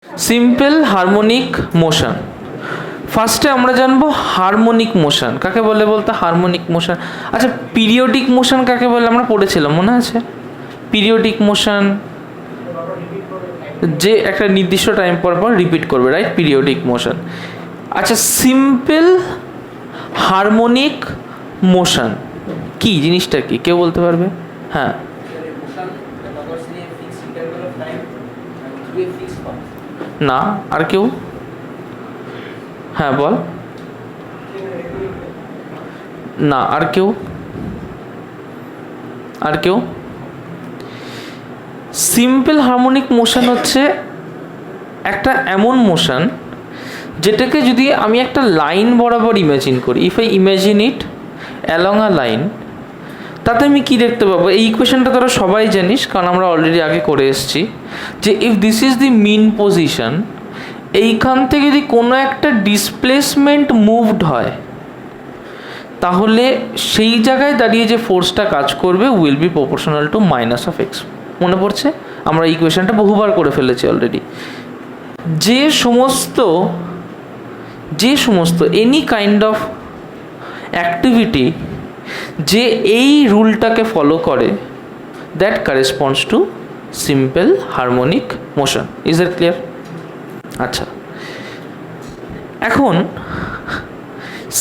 Simple harmonic motion. ফার্স্টে আমরা জানবো হারমোনিক মোশন কাকে বলে, বলতে হারমোনিক মোশন। আচ্ছা, পিরিয়ডিক মোশন কাকে বলে আমরা পড়েছিলাম, মনে আছে? পিরিয়ডিক মোশন যে একটা নির্দিষ্ট টাইম পর পর রিপিট করবে, রাইট? Periodic motion. আচ্ছা, সিম্পল হারমোনিক মোশন কি জিনিসটা, কি কেউ বলতে পারবে? হ্যাঁ, না আর কেউ? হ্যাঁ বল। না আর কেউ? আর কেউ? সিম্পল হারমোনিক মোশন হচ্ছে একটা এমন মোশন যেটাকে যদি আমি একটা লাইন বরাবর ইমাজিন করি, if I imagine it along a line, তাতে আমি কি দেখতে পাবো? এই ইকুয়েশনটা তোরা সবাই জানিস, কারণ আমরা অলরেডি আগে করে এসেছি, যে if this is the mean position, এইখান থেকে যদি কোনো একটা ডিসপ্লেসমেন্ট মুভড হয়, তাহলে সেই জায়গায় দাঁড়িয়ে যে ফোর্সটা কাজ করবে will be proportional to minus of x. মনে পড়ছে? আমরা এই ইকুয়েশনটা বহুবার করে ফেলেছি অলরেডি। যে সমস্ত এনি কাইন্ড অফ অ্যাক্টিভিটি যে এই রুলটাকে ফলো করে, that corresponds to simple harmonic motion. Is it clear? আচ্ছা, এখন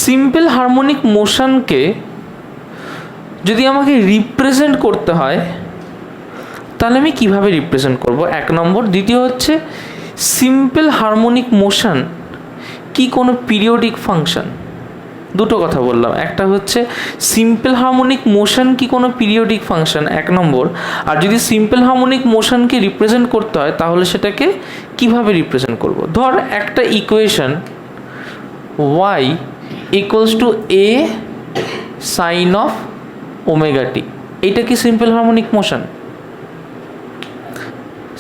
সিম্পল হারমোনিক মোশনকে যদি আমাকে রিপ্রেজেন্ট করতে হয়, তাহলে আমি কিভাবে রিপ্রেজেন্ট করব? এক নম্বর। দ্বিতীয় হচ্ছে, সিম্পল হারমোনিক মোশন কি কোনো পিরিয়ডিক ফাংশন? দুটো কথা বললাম। একটা হচ্ছে সিম্পল হারমোনিক মোশন কি কোনো পিরিয়ডিক ফাংশন, এক নম্বর। আর যদি সিম্পল হারমোনিক মোশনকে রিপ্রেজেন্ট করতে হয়, তাহলে সেটাকে কিভাবে রিপ্রেজেন্ট করব? ধর একটা equation y equals to a sine of omega T, এইটা কি simple harmonic motion?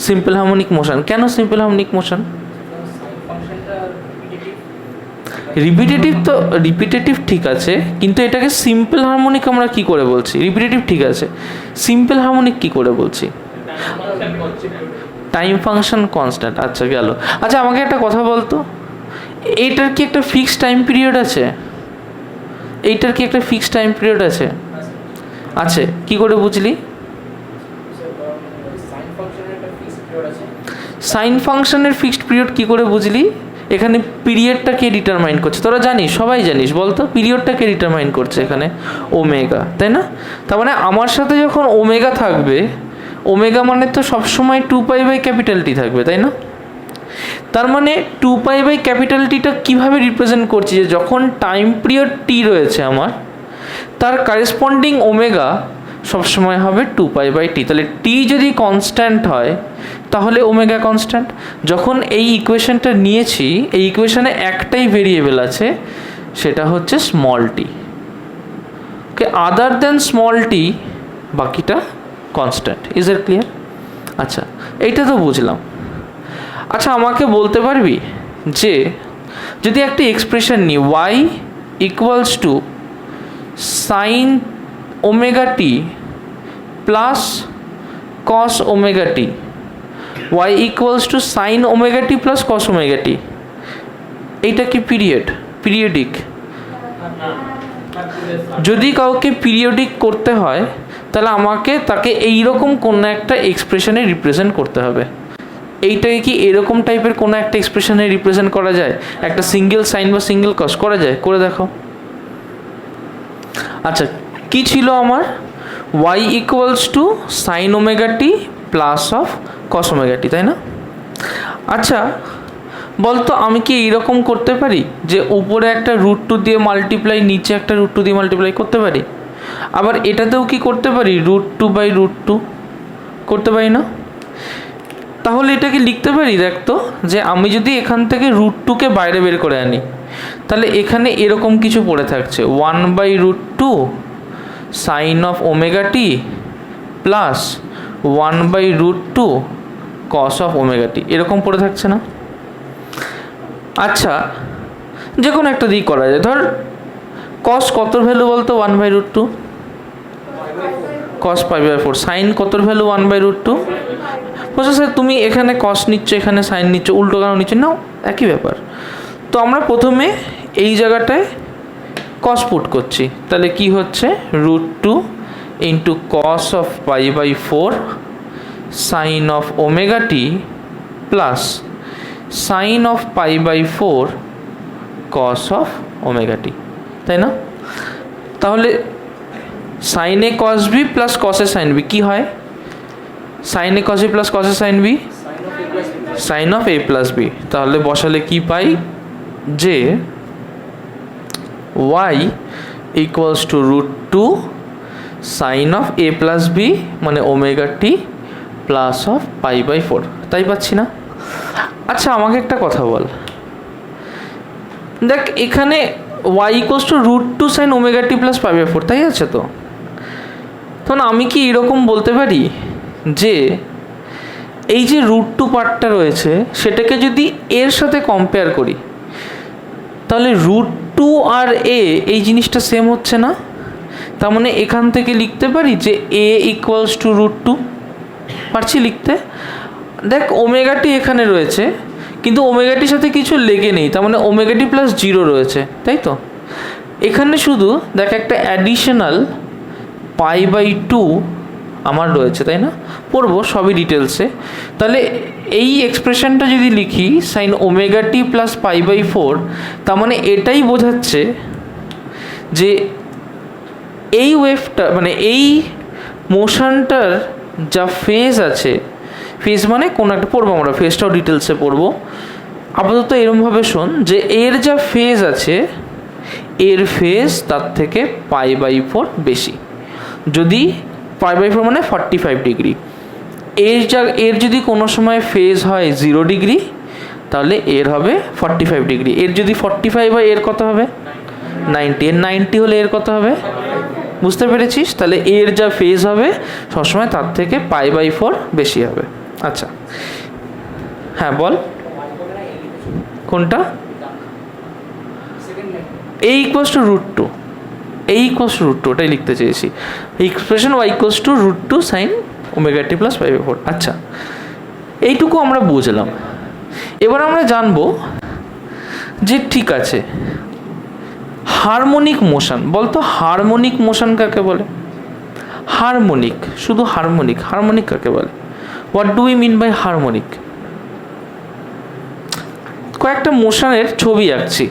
Simple harmonic motion. কেন সিম্পল হারমোনিক মোশন? রিপিটেটিভ তো রিপিটেটিভ ঠিক আছে, কিন্তু এটাকে সিম্পল হারমোনিক আমরা কি করে বলছি? রিপিটেটিভ ঠিক আছে, সিম্পল হারমোনিক কি করে বলছি? Time function constant. আচ্ছা গেল। আচ্ছা, আমাকে একটা কথা বলতো, এইটার কি একটা ফিক্সড টাইম পিরিয়ড আছে? এইটার কি একটা ফিক্সড টাইম পিরিয়ড আছে? আছে। কি করে বুঝলি? সাইন ফাংশনের ফিক্সড পিরিয়ড কি করে বুঝলি? এখানে পিরিয়ডটা কে ডিটারমাইন করছে? তোরা জানিস, সবাই জানিস, বলতো পিরিয়ডটা কে ডিটারমাইন করছে এখানে? ওমেগা, তাই না? তার মানে আমার সাথে যখন ওমেগা থাকবে, ওমেগা মানে তো সবসময় 2π/T থাকবে, তাই না? তার মানে 2π/Tটা কীভাবে রিপ্রেজেন্ট করছি? যে যখন টাইম পিরিয়ড টি রয়েছে আমার, তার কারেসপন্ডিং ওমেগা সবসময় হবে 2π/T। তাহলে টি যদি কনস্ট্যান্ট হয়, তাহলে ওমেগা কনস্ট্যান্ট। যখন এই ইকুয়েশনটা নিয়েছি, এই ইকুয়েশনে একটাই ভেরিয়েবল আছে, সেটা হচ্ছে স্মল টি। ওকে, আদার দেন স্মল টি বাকিটা কনস্ট্যান্ট। Is it clear? আচ্ছা, এইটা তো বুঝলাম। আচ্ছা, আমাকে বলতে পারবি যে যদি একটা এক্সপ্রেশন নিই, y equals to sine omega T plus cos omega T, y equals to sine omega T plus cos omega T, এইটা কি পিরিয়ডিক? যদি কাউকে পিরিয়ডিক করতে হয়, তাহলে আমাকে তাকে এইরকম কোনো একটা এক্সপ্রেশনে রিপ্রেজেন্ট করতে হবে। এইটাকে কি এরকম টাইপের কোনো একটা এক্সপ্রেশনে রিপ্রেজেন্ট করা যায়? একটা সিঙ্গেল সাইন বা সিঙ্গেল কস করা যায়? করে দেখো। আচ্ছা, কি ছিল আমার? y equals to sine omega T plus of cos omega t, তাই না? আচ্ছা বলতো, আমি কি এইরকম করতে পারি যে উপরে একটা √2 দিয়ে মাল্টিপ্লাই, নিচে একটা √2 দিয়ে মাল্টিপ্লাই করতে পারি? আবার এটাতেও কি করতে পারি? √2/√2 করতে পারি না? তাহলে এটাকে লিখতে পারি, দেখতো, যে আমি যদি এখান থেকে √2কে বাইরে বের করে আনি, তাহলে এখানে এরকম কিছু পড়ে থাকছে, 1/√2 sine of omega T plus 1/√2 cos of omega t, এরকম পড়ে থাকছে না? আচ্ছা, যে কোনো একটা দিক করা যায়। ধর কস কতর ভ্যালু বলতো? 1/√2। কস π/4। সাইন কতর ভ্যালু? 1/√2। বলছো স্যার তুমি এখানে কস নিচ্ছ, এখানে সাইন নিচ্ছ, উল্টো কেন নিচ্ছ? নাও, একই ব্যাপার। তো আমরা প্রথমে এই জায়গাটায় কস পুট করছি, তাহলে কি হচ্ছে √2 into cos of π/4 sine of omega T plus sine of π/4 cos of omega t, তাই না? তাহলে sine A cos B plus cos A sine B কী হয়? Sine A cos B plus cos A sine B sine of A plus B. তাহলে বসালে কি পাই যে y equals to √2 sine of A plus B মানে ওমেগা টি প্লাস অফ π/4, তাই পাচ্ছি না? আচ্ছা আমাকে একটা কথা বল, দেখ এখানে y equals to √2 sine omega T plus π/4, তাই আছে তো? তখন আমি কি এরকম বলতে পারি যে এই যে √2 পার্টটা রয়েছে সেটাকে যদি এর সাথে কম্পেয়ার করি তাহলে √2 আর এ এই জিনিসটা সেম হচ্ছে না? তার মানে এখান থেকে লিখতে পারি যে এ ইকুয়ালস টু √2, পারছি লিখতে? দেখ ওমেগাটি এখানে রয়েছে কিন্তু ওমেগাটির সাথে কিছু লেগে নেই, তার মানে ওমেগাটি প্লাস 0 রয়েছে, তাই তো? এখানে শুধু দেখ একটা অ্যাডিশনাল π/2 আমার রয়েছে, তাই না? পড়বো সবই ডিটেলসে। তাহলে এই এক্সপ্রেশনটা যদি লিখি সাইন ওমেগা টি প্লাস π/4, তার মানে এটাই বোঝাচ্ছে যে এই ওয়েভটা মানে এই মোশনটার যা ফেজ আছে, ফেজ মানে কোনো একটা পড়বো আমরা, ফেজটাও ডিটেলসে পড়বো, আপাতত এরমভাবে শোন যে এর যা ফেজ আছে এর ফেজ তার থেকে π/4 বেশি। যদি π/4 মানে 45 ডিগ্রি, এর যদি কোনো সময় ফেজ হয় 0 ডিগ্রি তাহলে এর হবে 45 ডিগ্রি। এর যদি 45 হয় এর কত হবে? 90। এর 90 হলে এর কত হবে? বুঝতে পেরেছিস? তাহলে এর যা ফেজ হবে সবসময় তার থেকে π/4 বেশি হবে। আচ্ছা হ্যাঁ বল কোনটা? a equals to √2, a equals to √2 ওটাই লিখতে চেয়েছি। Expression y equals to √2 sine omega T plus π/4। আচ্ছা এইটুকু আমরা বুঝলাম। এবার আমরা জানবো যে ঠিক আছে হারমোনিক মোশন, বলতো হারমোনিক মোশন কাকে বলে? হারমোনিক, শুধু হারমোনিক, হারমোনিক কাকে বলে? What do we mean by harmonic? কয়েকটা মোশনের ছবি আঁকছি,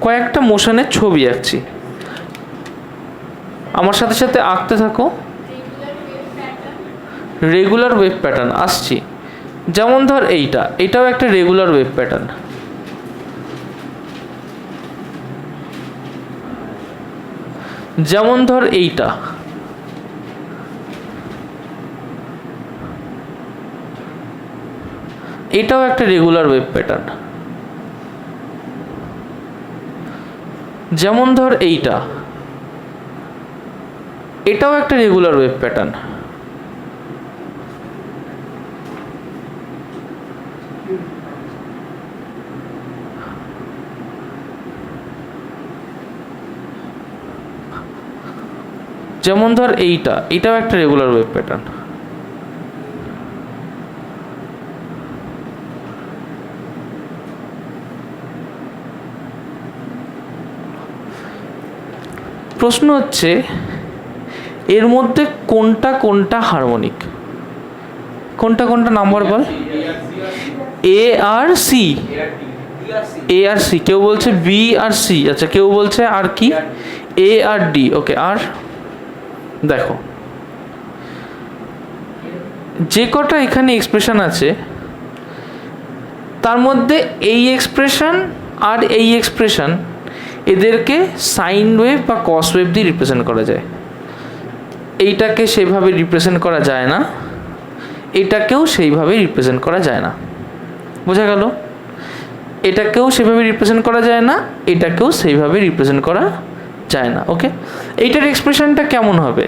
কয়েকটা মোশনের ছবি আঁকছি, আমার সাথে সাথে আঁকতে থাকো। রেগুলার ওয়েভ প্যাটার্ন আসছি, যেমন ধর এইটাও একটা রেগুলার ওয়েভ প্যাটার্ন। যেমন ধর এটাও একটা রেগুলার ওয়েভ প্যাটার্ন। যেমন ধর এটাও একটা রেগুলার ওয়েভ প্যাটার্ন। যেমন ধর এটাও একটা রেগুলার ওয়েভ প্যাটার্ন। প্রশ্ন হচ্ছে এর মধ্যে কোনটা কোনটা হারমোনিক? কোনটা কোনটা নাম্বার বল? এ আর সি, এ আর সি, কেউ বলছে বি আর সি, আচ্ছা কেউ বলছে আর কি এ আর ডি। ওকে, আর দেখো যে কটা এখানে এক্সপ্রেশন আছে তার মধ্যে এই এক্সপ্রেশন আর এই এক্সপ্রেশন এদেরকে সাইন ওয়েভ বা কস ওয়েভ দিয়ে রিপ্রেজেন্ট করা যায়। এইটাকে সেইভাবে রিপ্রেজেন্ট করা যায় না, এটাকেও সেইভাবে রিপ্রেজেন্ট করা যায় না। বোঝা গেল? এটাকেও সেভাবে রিপ্রেজেন্ট করা যায় না, এটাকেও সেইভাবে রিপ্রেজেন্ট করা যায় না। ওকে, এইটার এক্সপ্রেশনটা কেমন হবে?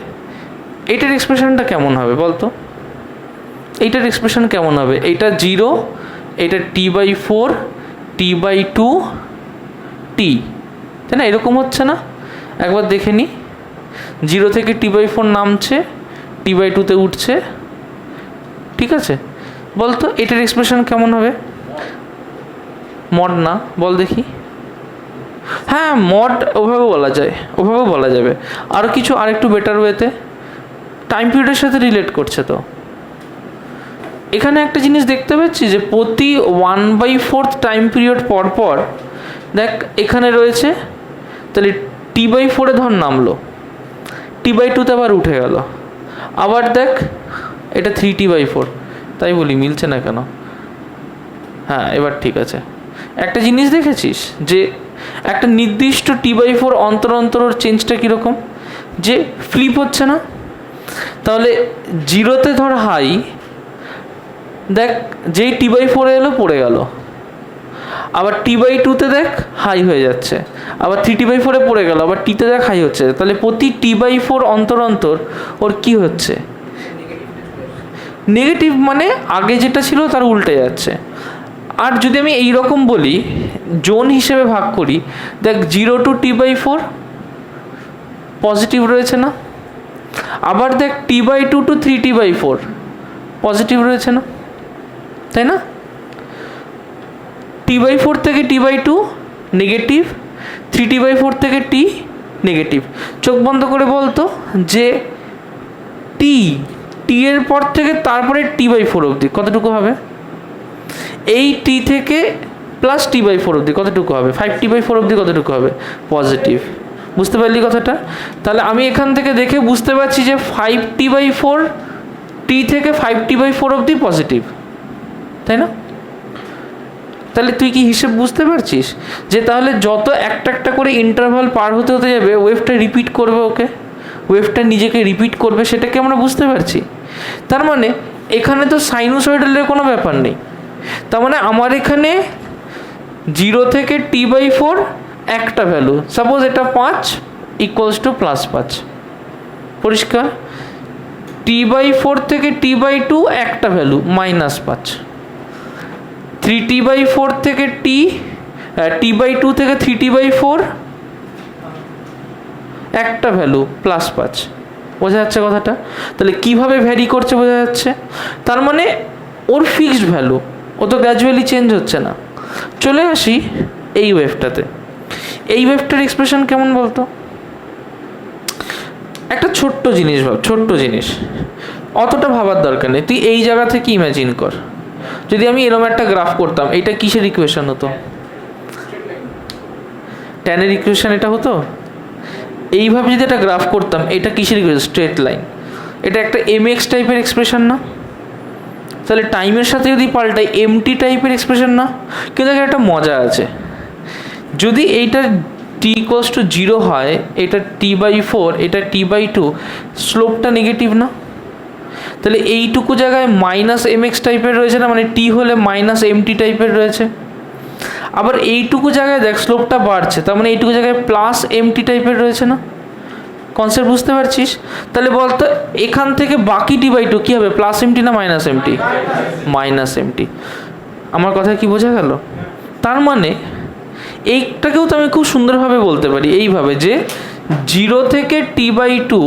এইটার এক্সপ্রেশনটা কেমন হবে বলতো? এইটার এক্সপ্রেশন কেমন হবে? এইটা 0, এটা t/4 t/2 t, তাই না? এরকম হচ্ছে না? একবার দেখে নি, 0 থেকে t/4 নামছে, t/2 তে উঠছে, ঠিক আছে, বলতো এটার এক্সপ্রেশন কেমন হবে? মড না, বল দেখি। হ্যাঁ মড ওভাবে বলা যায়, ওভাবেও বলা যাবে। আরও কিছু আরেকটু বেটার ওয়েতে টাইম পিরিয়ডের সাথে রিলেট করছে। তো এখানে একটা জিনিস দেখতে পাচ্ছি যে প্রতি 1/4 টাইম পিরিয়ড পর পর দেখ এখানে রয়েছে, তাহলে T/4 ধর নামলো, T/2 আবার উঠে গেল, আবার দেখ এটা 3T/4, তাই বলি মিলছে না কেন? হ্যাঁ এবার ঠিক আছে। একটা জিনিস দেখেছিস যে একটা নির্দিষ্ট T/4 অন্তর অন্তর ওর চেঞ্জটা কীরকম, যে ফ্লিপ হচ্ছে না। তাহলে 0তে ধর হাই, দেখ যেই T/4 এলো পড়ে গেল, আবার T/2 দেখ হাই হয়ে যাচ্ছে, আবার 3T/4 পড়ে গেল, আবার টিতে দেখ হাই হচ্ছে। তাহলে প্রতি T/4 অন্তর অন্তর ওর কি হচ্ছে? নেগেটিভ, মানে আগে যেটা ছিল তার উল্টে যাচ্ছে। আর যদি আমি এই রকম বলি, জোন হিসেবে ভাগ করি, দেখ 0 to T/4 পজিটিভ রয়েছে না, আবার দেখ T/2 to 3T/4 পজিটিভ রয়েছে না, তাই না? T/4 থেকে T/2 নেগেটিভ, 3T/4 থেকে T নেগেটিভ। চোখ বন্ধ করে বলতো যে টি এর পর থেকে তারপরে T/4 অবধি কতটুকু হবে? এই T থেকে প্লাস T/4 অবধি কতটুকু হবে? 5T/4 অবধি কতটুকু হবে? পজিটিভ। বুঝতে পারলি কথাটা? তাহলে আমি এখান থেকে দেখে বুঝতে পারছি যে 5T/4 T থেকে 5T/4 অবধি পজিটিভ, তাই না? তাহলে তুই কি হিসেব বুঝতে পারছিস যে তাহলে যত একটা একটা করে ইন্টারভাল পার হতে হতে যাবে ওয়েভটা রিপিট করবে, ওকে ওয়েভটা নিজেকে রিপিট করবে, সেটাকে আমরা বুঝতে পারছি। তার মানে এখানে তো সাইনোসয়েডালের কোনো ব্যাপার নেই। তার মানে আমার এখানে 0 থেকে T/4 একটা ভ্যালু, সাপোজ এটা 5 ইকুয়ালস টু +5, পরিষ্কার। T/4 থেকে T/2 একটা ভ্যালু -5, 3T/4 থেকে T/2 থেকে 3T/4 একটা ভ্যালু +5, বোঝা যাচ্ছে কথাটা? তাহলে কিভাবে ভ্যারি করছে বোঝা যাচ্ছে। তার মানে ওর ফিক্সড ভ্যালু, ও তো গ্র্যাজুয়ালি চেঞ্জ হচ্ছে না। চলে আসি এই ওয়েভটাতে। এই ওয়েভটার এক্সপ্রেশন কেমন বলতো? একটা ছোট্ট জিনিস ভাব, ছোট্ট জিনিস, অতটা ভাবার দরকার নেই। তুই এই জায়গা থেকে ইমাজিন কর, যদি আমি এরকম একটা গ্রাফ করতাম, এটা কিসের ইকুয়েশন হতো? ট্যানের ইকুয়েশন এটা হতো। এইভাবে যদি একটা গ্রাফ করতাম, এটা কিসের ইকুয়েশন? Straight line. এটা একটা mx টাইপের এক্সপ্রেশন না? তাহলে টাইমের সাথে যদি পাল্টাই এমটি টাইপের এক্সপ্রেশন না? কিন্তু একটা মজা আছে, যদি এইটা t=0 হয়, এটা T/4, এটা T/2, স্লোপটা নেগেটিভ না? তাহলে এইটুকু জায়গায় -mx টাইপের রয়েছে না, মানে টি হলে -mt টাইপের রয়েছে। আবার এইটুকু জায়গায় দেখ স্লোপটা বাড়ছে, তার মানে এইটুকু জায়গায় +mt টাইপের রয়েছে না? কনসেপ্ট বুঝতে পারছিস? তাহলে বলতো এখান থেকে বাকি T/2 কী হবে? +mt না -mt? -mt। আমার কথা কি বোঝা গেল? তার মানে এইটাকেও তো আমি খুব সুন্দরভাবে বলতে পারি এইভাবে, যে 0 থেকে T/2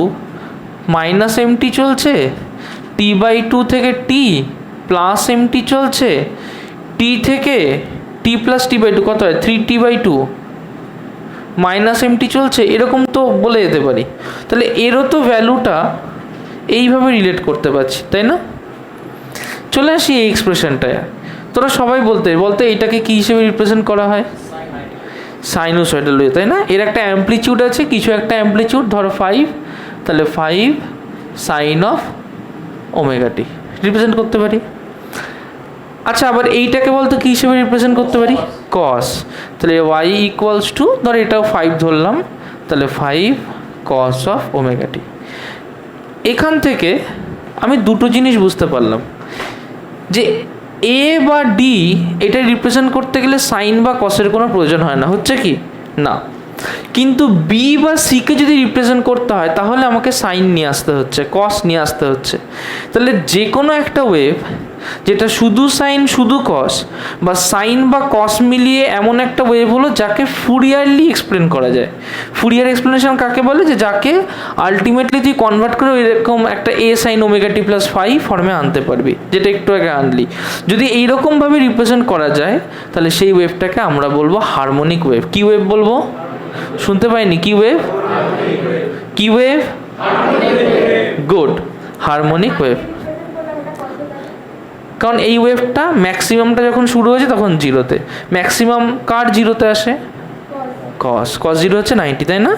-mt চলছে, T/2 থেকে T +mt চলছে, T থেকে T + T/2 কত হয়? 3T/2 -mt চলছে, এরকম তো বলে যেতে পারি। তাহলে এরও তো ভ্যালুটা এইভাবে রিলেট করতে পারছি, তাই না? চলে আসি এই এক্সপ্রেশনটায়। তোরা সবাই বলতে এইটাকে কী হিসেবে রিপ্রেজেন্ট করা হয়? সাইনোসয়েডাল ওয়ে, তাই না? এর একটা অ্যাম্পলিটিউড আছে, কিছু একটা অ্যাম্পলিটিউড ধরো 5, তাহলে 5 sin of ω/t রিপ্রেজেন্ট করতে পারি। আচ্ছা, আবার এইটাকে বলতো কী হিসেবে রিপ্রেজেন্ট করতে পারি? cos। তাহলে y = ধর এটাও 5 ধরলাম, তাহলে 5 cos of ω/t। এখান থেকে আমি দুটো জিনিস বুঝতে পারলাম, যে এ বা ডি এটা রিপ্রেজেন্ট করতে গেলে সাইন বা কসের কোনো প্রয়োজন হয় না, হচ্ছে কি না? কিন্তু বি বা সিকে যদি রিপ্রেজেন্ট করতে হয় তাহলে আমাকে সাইন নিয়ে আসতে হচ্ছে, কস নিয়ে আসতে হচ্ছে। তাহলে যে কোনো একটা ওয়েভ যেটা শুধু সাইন শুধু কস, বা সাইন বা কস মিলিয়ে এমন একটা ওয়েভ হলো যাকে ফুরিয়ারলি এক্সপ্লেন করা যায়। ফুরিয়ার এক্সপ্লেনেশন কাকে বলে? যে যাকে আলটিমেটলি তুই কনভার্ট করে এরকম একটা এ সাইন ওমেগা টি প্লাস ফাই ফর্মে আনতে পারবি, যেটা একটু আগে আনলি। যদি এইরকমভাবে রিপ্রেজেন্ট করা যায় তাহলে সেই ওয়েভটাকে আমরা বলবো হারমোনিক ওয়েভ। কি ওয়েভ বলবো? শুনতে পাইনি, কি ওয়েভ? কি ওয়েভ? Good, harmonic wave. কারণ এই ওয়েভটা ম্যাক্সিমামটা যখন শুরু হয়েছে তখন জিরোতে, ম্যাক্সিমাম কার জিরোতে আসে? কস। কস জিরো হচ্ছে 90, তাই না?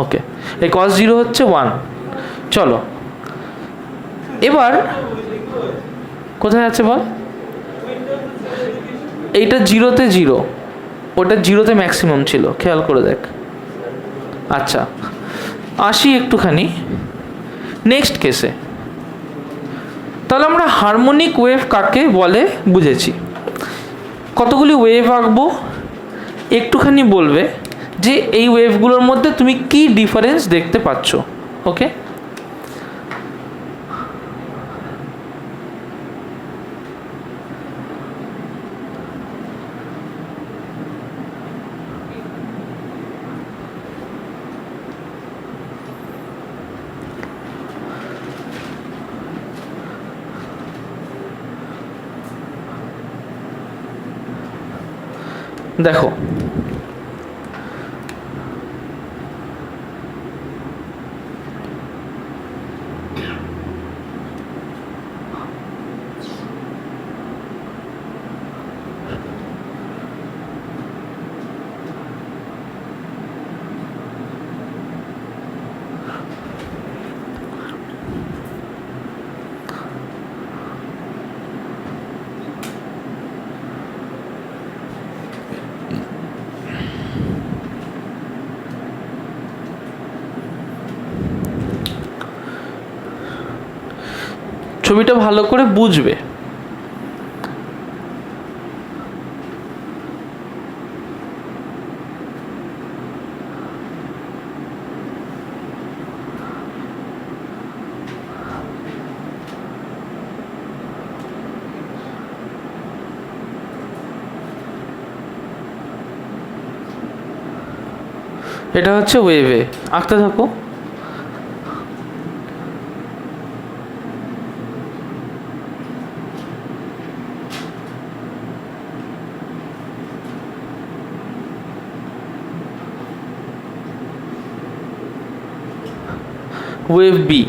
ওকে, এই কস জিরো হচ্ছে 1। চলো এবার কোথায় আছে বল? এইটা জিরোতে জিরো, ওটা জিরোতে ম্যাক্সিমাম ছিল, খেয়াল করে দেখ। আচ্ছা, আসি একটুখানি নেক্সট কেসে। তাহলে আমরা হারমোনিক ওয়েভ কাকে বলে বুঝেছি। কতগুলি ওয়েভ আঁকবো, একটুখানি বলবে যে এই ওয়েভগুলোর মধ্যে তুমি কি ডিফারেন্স দেখতে পাচ্ছ। ওকে, দেখো ছবিটা ভালো করে বুঝবে। এটা হচ্ছে ওয়েভে, আঁকতে থাকো। ওয়েভ বি,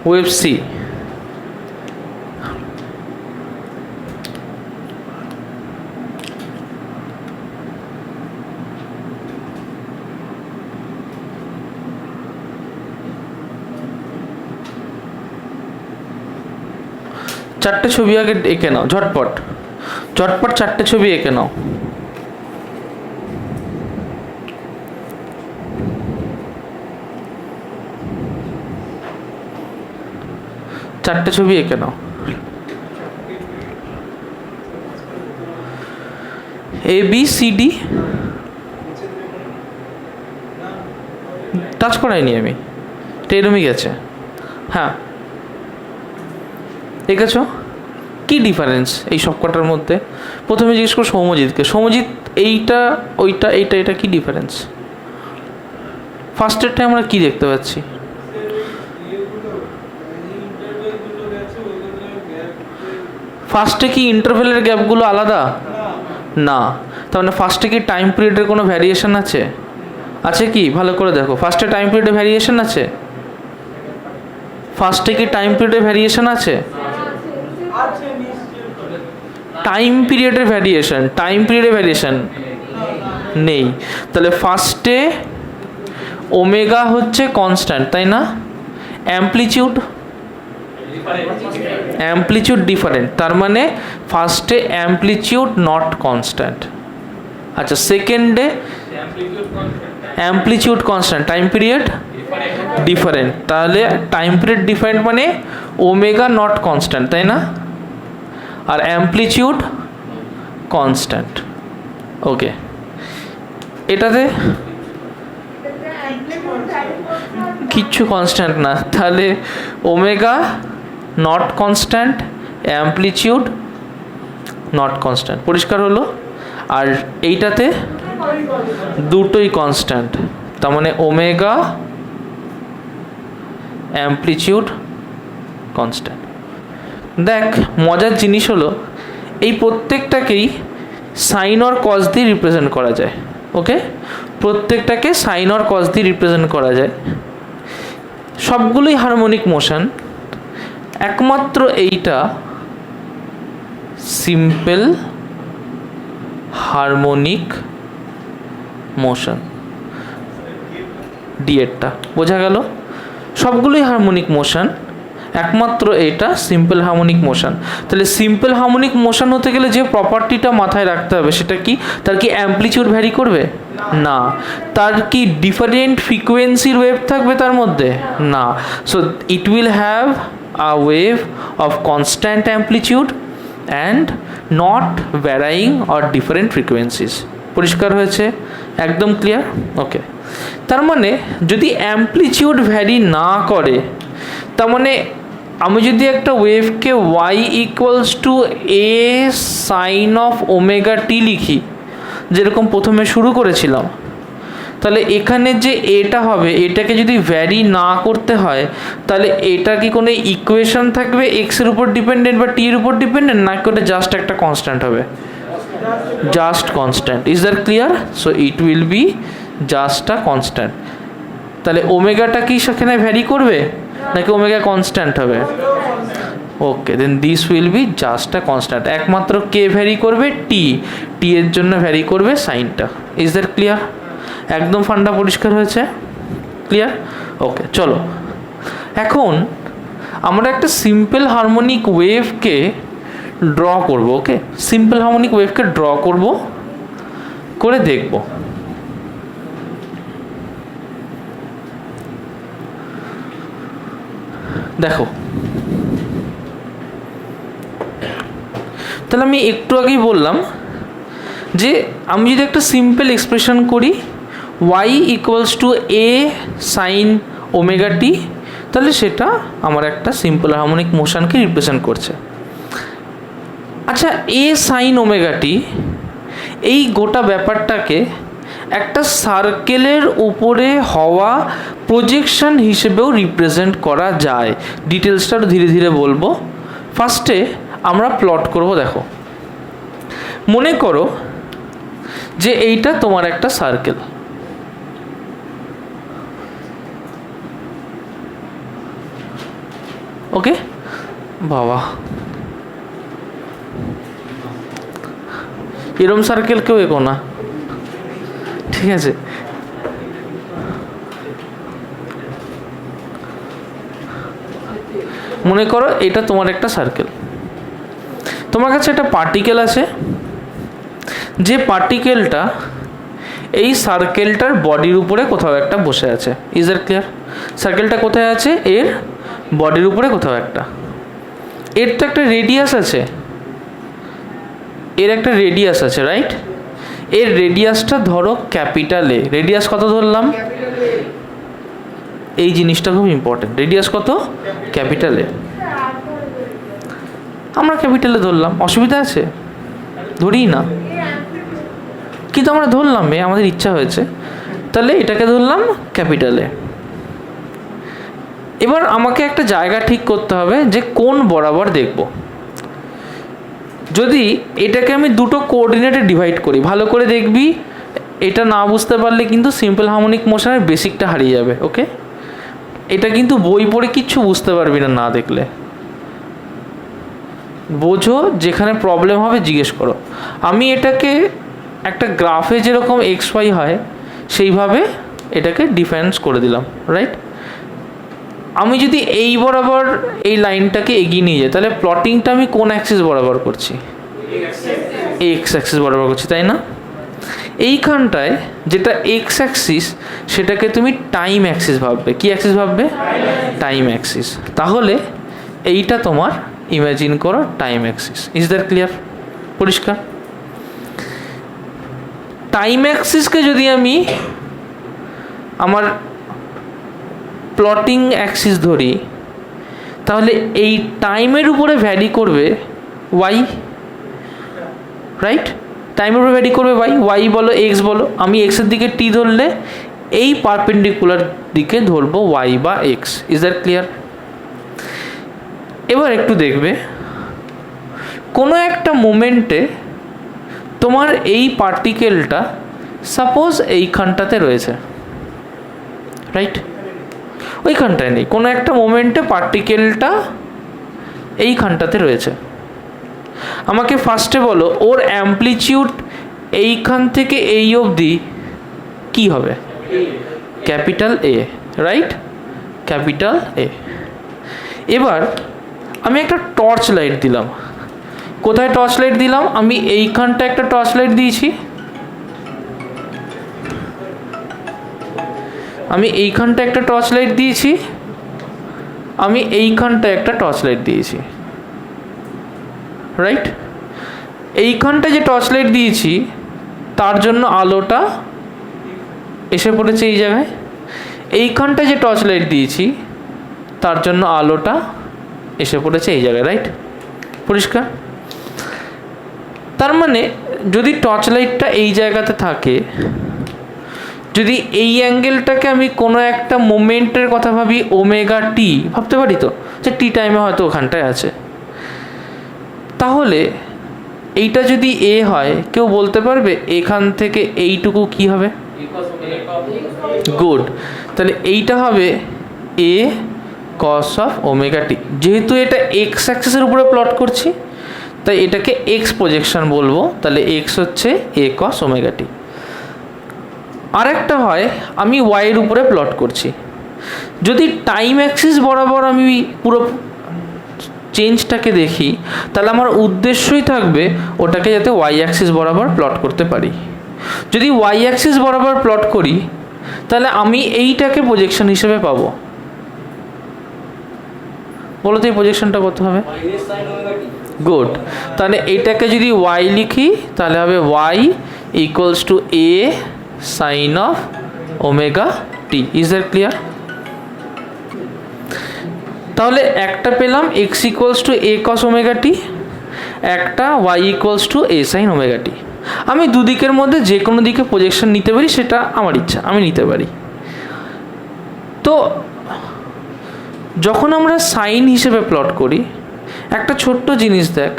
ওয়েভ সি, চারটে ছবি আগে এঁকে নাও, ঝটপট ঝটপট চারটে ছবি এঁকে নাও। চারটে ছবি এঁকে নাও। A B C D touch করাইনি আমি, এরমই গেছে। হ্যাঁ, এঁকেছ। কি ডিফারেন্স এই সব কটার মধ্যে? প্রথমে জিজ্ঞেস করো সৌম্যজিৎকে, সৌম্যজিৎ এইটা ওইটা এইটা এটা কি ডিফারেন্স? ফার্স্টেরটায় আমরা কি দেখতে পাচ্ছি? ফার্স্টে কি ইন্টারভেলের গ্যাপগুলো আলাদা? না। তার মানে ফার্স্টে কি টাইম পিরিয়ডের কোনো ভ্যারিয়েশন আছে? আছে কি? ভালো করে দেখো, ফার্স্টে টাইম পিরিয়ডে ভ্যারিয়েশন আছে? ফার্স্টে কি টাইম পিরিয়ডে ভ্যারিয়েশন আছে? টাইম পিরিয়ডের ভ্যারিয়েশন, টাইম পিরিয়ডে ভ্যারিয়েশন নেই। তাহলে ফার্স্টে ওমেগা হচ্ছে কনস্ট্যান্ট, তাই না? অ্যামপ্লিটিউড অ্যামপ্লিচিউড ডিফারেন্ট, তার মানে ফার্স্টে অ্যামপ্লিচিউড নট কনস্ট্যান্ট। আচ্ছা, সেকেন্ডে amplitude constant, time period different, তাহলে টাইম পিরিয়ড ডিফারেন্ট মানে ওমেগা নট কনস্ট্যান্ট, তাই না? আর অ্যামপ্লিচিউড কনস্ট্যান্ট। ওকে, এটাতে কিচ্ছু কনস্ট্যান্ট না, তাহলে omega not constant, amplitude not constant. পরিষ্কার হলো? আর এইটাতে দুটোই কনস্ট্যান্ট, তার মানে ওমেগা অ্যামপ্লিচিউড কনস্ট্যান্ট। দেখ, মজার জিনিস হলো এই প্রত্যেকটাকেই সাইন অর কজ দিয়ে রিপ্রেজেন্ট করা যায়। ওকে, প্রত্যেকটাকে সাইন অর কজ দিয়ে রিপ্রেজেন্ট করা যায়, সবগুলোই হারমোনিক মোশন, একমাত্র এইটা সিম্পল হারমোনিক মোশন, ডিএরটা বোঝা গেল? সবগুলোই হারমোনিক মোশন, একমাত্র এটা সিম্পল হারমোনিক মোশন। তাহলে সিম্পল হারমোনিক মোশন হতে গেলে যে প্রপার্টিটা মাথায় রাখতে হবে সেটা কি? তার কি অ্যামপ্লিচিউড ভ্যারি করবে? না। তার কি ডিফারেন্ট ফ্রিকোয়েন্সির ওয়েভ থাকবে তার মধ্যে? না। So it will have a wave of constant amplitude and not varying or different frequencies. পরিষ্কার হয়েছে? একদম ক্লিয়ার? ওকে, তার মানে যদি অ্যামপ্লিচিউড ভ্যারি না করে, তার মানে আমি যদি একটা ওয়েভকে y equals to a sine of omega t লিখি, যেরকম প্রথমে শুরু করেছিলাম, তাহলে এখানে যে এটা হবে, এটাকে যদি ভ্যারি না করতে হয়, তাহলে এটা কি কোনো ইকুয়েশন থাকবে এক্সের উপর ডিপেন্ডেন্ট বা টি এর উপর ডিপেন্ডেন্ট, নাকি ওটা জাস্ট একটা কনস্ট্যান্ট হবে? Just constant. Is that clear? So it will be just a constant. তাহলে ওমেগাটা কি সেখানে ভ্যারি করবে নাকি ওমেগা কনস্ট্যান্ট হবে? Okay, then this will be just a constant. একমাত্র কে ভ্যারি করবে? টি। টি এর জন্য ভ্যারি করবে সাইনটা। Is that clear? একদম ফান্ডা পরিষ্কার হয়েছে? ক্লিয়ার? ওকে, চলো এখন আমরা একটা সিম্পল হারমোনিক ওয়েভকে ড্র করব। ওকে, সিম্পল হারমোনিক ওয়েভকে ড্র করব, করে দেখব। দেখো, তাহলে আমি একটু আগেই বললাম যে আমি যদি একটা সিম্পল এক্সপ্রেশন করি y equals to a sine omega t, তাহলে সেটা আমার একটা সিম্পল হারমোনিক মোশনকে রিপ্রেজেন্ট করছে। আচ্ছা, a সাইন ওমেগা টি, এই গোটা ব্যাপারটাকে একটা সার্কেলের উপরে হওয়া প্রজেকশন হিসেবেও রিপ্রেজেন্ট করা যায়। ডিটেলসটা ধীরে ধীরে বলবো। ফার্স্টে আমরা প্লট করব। দেখো, মনে করো যে এইটা তোমার একটা সার্কেল। ওকে বাবা, এরম সার্কেল কেউ এগো না, ঠিক আছে? মনে করো এটা তোমার একটা সার্কেল, তোমার কাছে একটা পার্টিকেল আছে, যে পার্টিকেলটা এই সার্কেলটার বডির উপরে কোথাও একটা বসে আছে। Is that clear? সার্কেলটা কোথায় আছে? এর বডির উপরে কোথাও একটা। এর তো একটা রেডিয়াস আছে, এর একটা রেডিয়াস আছে, রাইট? এর রেডিয়াসটা ধরো ক্যাপিটাল এ। রেডিয়াস কত ধরলাম? এই জিনিসটা খুব ইম্পর্টেন্ট। রেডিয়াস কত? Capital A. আমরা ক্যাপিটালে ধরলাম, অসুবিধা আছে? ধরি না, কিন্তু আমরা ধরলাম, আমাদের ইচ্ছা হয়েছে, তাহলে এটাকে ধরলাম ক্যাপিটালে। এবার আমাকে একটা জায়গা ঠিক করতে হবে যে কোন বরাবর দেখব। যদি এটাকে আমি দুটো কোঅর্ডিনেটে ডিভাইড করি, ভালো করে দেখবি, এটা না বুঝতে পারলে কিন্তু সিম্পল হারমোনিক মোশনের বেসিকটা হারিয়ে যাবে। ওকে, এটা কিন্তু বই পড়ে কিচ্ছু বুঝতে পারবি না, না দেখলে। বোঝো, যেখানে প্রবলেম হবে জিজ্ঞেস করো। আমি এটাকে একটা গ্রাফে যেরকম এক্স ওয়াই হয় সেইভাবে এটাকে ডিফারেন্স করে দিলাম, রাইট? আমি যদি এই বরাবর এই লাইনটাকে এগিয়ে নিয়ে যাই, তাহলে প্লটিংটা আমি কোন অ্যাক্সিস বরাবর করছি? এক্স অ্যাক্সিস বরাবর করছি, তাই না? এইখানটায় যেটা এক্স অ্যাক্সিস সেটাকে তুমি টাইম অ্যাক্সিস ভাববে। কি অ্যাক্সিস ভাববে? Time Axis. তাহলে এইটা তোমার ইমাজিন করো time Axis. Is that clear? পরিষ্কার? টাইম অ্যাক্সিসকে যদি আমি আমার প্লটিং অ্যাক্সিস ধরি, তাহলে এই টাইমের উপরে ভ্যারি করবে ওয়াই, রাইট? টাইমের উপরে ভ্যারি করবে ওয়াই বলো এক্স বলো। আমি এক্সের দিকে টি ধরলে এই পারপেন্ডিকুলার দিকে ধরবো ওয়াই বা এক্স। Is that clear? এবার একটু দেখবে, কোনো একটা মোমেন্টে তোমার এই পার্টিকেলটা সাপোজ এইখানটাতে রয়েছে, রাইট? ওইখানটায় নেই, কোনো একটা মোমেন্টে পার্টিকেলটা এইখানটাতে রয়েছে। আমাকে ফার্স্টে বলো ওর অ্যাম্প্লিটিউড এইখান থেকে এই অবধি কি হবে? Capital A, right? Capital A. এবার আমি একটা টর্চ লাইট দিলাম। কোথায় টর্চ লাইট দিলাম? আমি এইখানটা একটা টর্চ লাইট দিয়েছি, আমি এইখানটা একটা টর্চ লাইট দিয়েছি, আমি এইখানটা একটা টর্চ লাইট দিয়েছি, রাইট? এইখানটা যে টর্চ লাইট দিয়েছি তার জন্য আলোটা এসে পড়েছে এই জায়গায়। এইখানটা যে টর্চ লাইট দিয়েছি তার জন্য আলোটা এসে পড়েছে এই জায়গায়, রাইট? পরিষ্কার? তার মানে যদি টর্চ লাইটটা এই জায়গাতে থাকে, যদি এই অ্যাঙ্গেলটাকে আমি কোনো একটা মোমেন্টের কথা ভাবি, ওমেগা টি ভাবতে পারি তো, যে টি টাইমে হয়তো ওখানটায় আছে, তাহলে এইটা যদি এ হয়, কেউ বলতে পারবে এখান থেকে এইটুকু কি হবে? গুড। তাহলে এইটা হবে এ কস অফ ওমেগা টি। যেহেতু এটা এক্স অ্যাক্সিসের উপরে প্লট করছি, তাই এটাকে এক্স প্রজেকশন বলবো। তাহলে এক্স হচ্ছে এ কস ওমেগা টি। আরেকটা হয় আমি ওয়াইয়ের উপরে প্লট করছি। যদি টাইম অ্যাক্সিস বরাবর আমি পুরো চেঞ্জটাকে দেখি, তাহলে আমার উদ্দেশ্যই থাকবে ওটাকে যাতে ওয়াই অ্যাক্সিস বরাবর প্লট করতে পারি। যদি ওয়াই অ্যাক্সিস বরাবর প্লট করি, তাহলে আমি এইটাকে প্রজেকশন হিসেবে পাবো। বলো তো এই প্রজেকশনটা কত হবে? গুড। তাহলে এইটাকে যদি ওয়াই লিখি, তাহলে হবে y equals to A sine of omega t. Is that clear? তাহলে একটা পেলাম x equals to A cos omega t, একটা y equals to A sine omega t. আমি দুদিকের মধ্যে যে কোনো দিকে প্রজেকশন নিতে পারি, সেটা আমার ইচ্ছা, আমি নিতে পারি। তো যখন আমরা সাইন হিসেবে প্লট করি, একটা ছোট্ট জিনিস দেখ,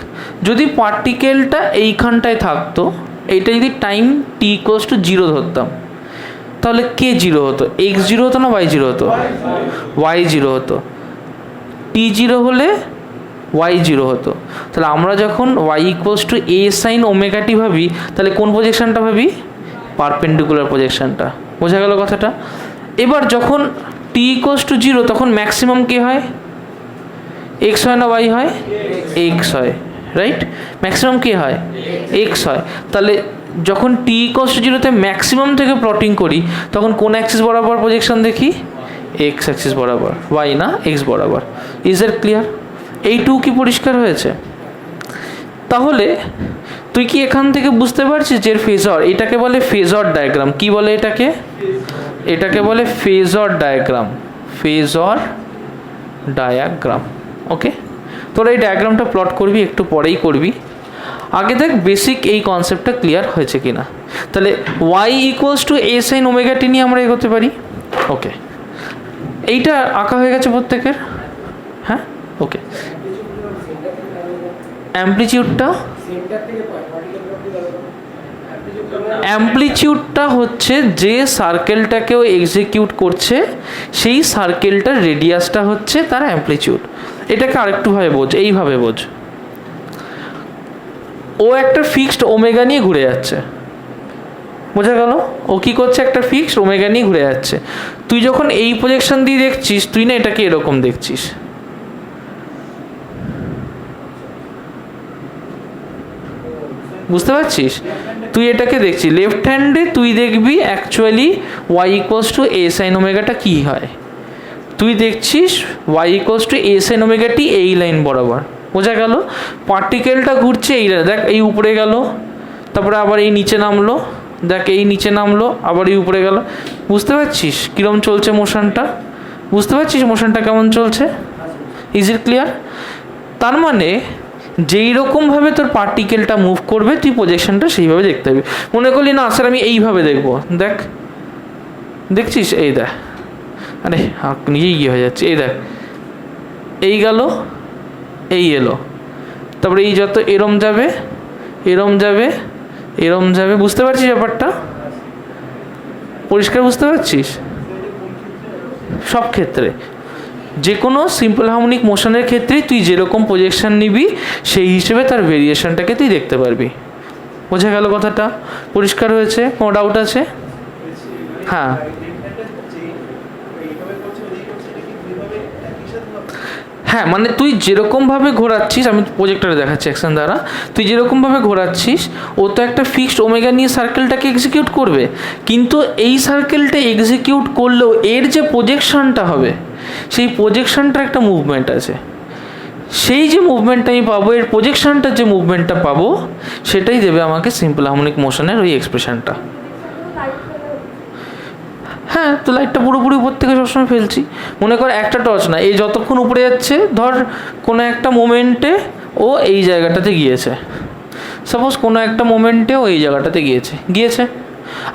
যদি পার্টিকেলটা এইখানটায় থাকতো, এইটা যদি টাইম টি ইকুয়ালস টু 0 ধরতাম, তাহলে কে 0 হতো? এক্স 0 হতো না ওয়াই 0 হতো? ওয়াই 0 হতো। টি 0 হলে ওয়াই 0 হতো। তাহলে আমরা যখন y equals to A sine omega t ভাবি, তাহলে কোন প্রজেকশনটা ভাবি? পারপেন্ডিকুলার প্রজেকশনটা। বোঝা গেল কথাটা? এবার যখন টি ইকুয়ালস টু 0, তখন ম্যাক্সিমাম কে হয়? এক্স হয় না ওয়াই হয়? এক্স হয়, রাইট? ম্যাক্সিমাম কে হয়? এক্স হয়। তাহলে যখন টি ইকুয়ালস টু 0-তে ম্যাক্সিমাম থেকে প্লটিং করি, তখন কোন অ্যাক্সিস বরাবর প্রজেকশন দেখি? এক্স অ্যাক্সিস বরাবর, ওয়াই না এক্স বরাবর। Is that clear? এইটুকু কি পরিষ্কার হয়েছে? তাহলে তুই কি এখান থেকে বুঝতে পারছিস যে ফেজর, এটাকে বলে ফেজর ডায়াগ্রাম। কি বলে এটাকে? এটাকে বলে phasor diagram. Phasor diagram. Okay, তোরা এই ডায়াগ্রামটা প্লট করবি, একটু পরেই করবি। আগে দেখ বেসিক এই কনসেপ্টটা ক্লিয়ার হয়েছে কিনা। তাহলে y equals to A sine omega t নিয়ে আমরা এগোতে পারি। ওকে, এইটা আঁকা হয়ে গেছে প্রত্যেকের? হ্যাঁ, ওকে। অ্যাম্প্লিটিউডটা হচ্ছে যে সার্কেলটাকেও এক্সিকিউট করছে, সেই সার্কেলটার রেডিয়াসটা হচ্ছে তার অ্যাম্প্লিটিউড। এটাকে আরেকটুভাবে বোঝ, এইভাবে বোঝ। ও একটা ফিক্সড ওমেগা নিয়ে ঘুরে যাচ্ছে, বোঝা গেল? ও কী করছে, একটা ফিক্সড ওমেগা নিয়ে ঘুরে যাচ্ছে। তুই যখন এই প্রজেকশন দিয়ে দেখছিস, তুই না এটাকে এরকম দেখছিস, বুঝতে পারছিস? তুই এটাকে দেখছিস লেফট হ্যান্ডে, তুই দেখবি actually y equals to A sine ওমেগাটা কী হয়। তুই দেখছিস y equals to A sine omega t এই লাইন বরাবর। বোঝা গেল? পার্টিকেলটা ঘুরছে এই লাইন, দেখ এই উপরে গেল, তারপরে আবার এই নিচে নামলো, দেখ এই নিচে নামলো, আবার এই উপরে গেল। বুঝতে পারছিস কীরকম চলছে মোশনটা? বুঝতে পারছিস মোশনটা কেমন চলছে? Is it clear? তার মানে যেই রকমভাবে তোর পার্টিকেলটা মুভ করবে, তুই প্রজেকশনটা সেইভাবে দেখতে হবে। মনে করলি না স্যার আমি এইভাবে দেখবো, দেখ দেখছিস, এই দেখ, আরে নিজেই গিয়ে হয়ে যাচ্ছে, এই দেখ এই গেল, এই এলো, তারপরে এই যত এরম যাবে, এরম যাবে, এরম যাবে। বুঝতে পারছিস ব্যাপারটা? পরিষ্কার বুঝতে পারছিস? সব ক্ষেত্রে, যে কোনো সিম্পল হারমোনিক মোশনের ক্ষেত্রে তুই যেরকম প্রজেকশন নিবি, সেই হিসেবে তার ভেরিয়েশনটাকে তুই দেখতে পারবি। বোঝা গেল কথাটা? পরিষ্কার হয়েছে? কোনো ডাউট আছে? হ্যাঁ, হ্যাঁ, মানে তুই যেরকমভাবে ঘোরাচ্ছিস, আমি প্রজেক্টরে দেখাচ্ছি অ্যাকশন দ্বারা, তুই যেরকমভাবে ঘোরাচ্ছিস, ও তো একটা ফিক্সড ওমেগা নিয়ে সার্কেলটাকে এক্সিকিউট করবে, কিন্তু এই সার্কেলটা এক্সিকিউট করলেও এর যে প্রজেকশনটা হবে, সেই প্রজেকশনটার একটা মুভমেন্ট আছে। সেই যে মুভমেন্টটা আমি পাবো, এর প্রজেকশনটার যে মুভমেন্টটা পাবো, সেটাই দেবে আমাকে সিম্পল হারমোনিক মোশনের ওই এক্সপ্রেশনটা। হ্যাঁ, তো লাইটটা পুরোপুরি উপর থেকে সবসময় ফেলছি। মনে কর একটা টর্চ না, এই যতক্ষণ উপরে যাচ্ছে, ধর কোনো একটা মোমেন্টে ও এই জায়গাটাতে গিয়েছে, সাপোজ কোনো একটা মোমেন্টে ও এই জায়গাটাতে গিয়েছে,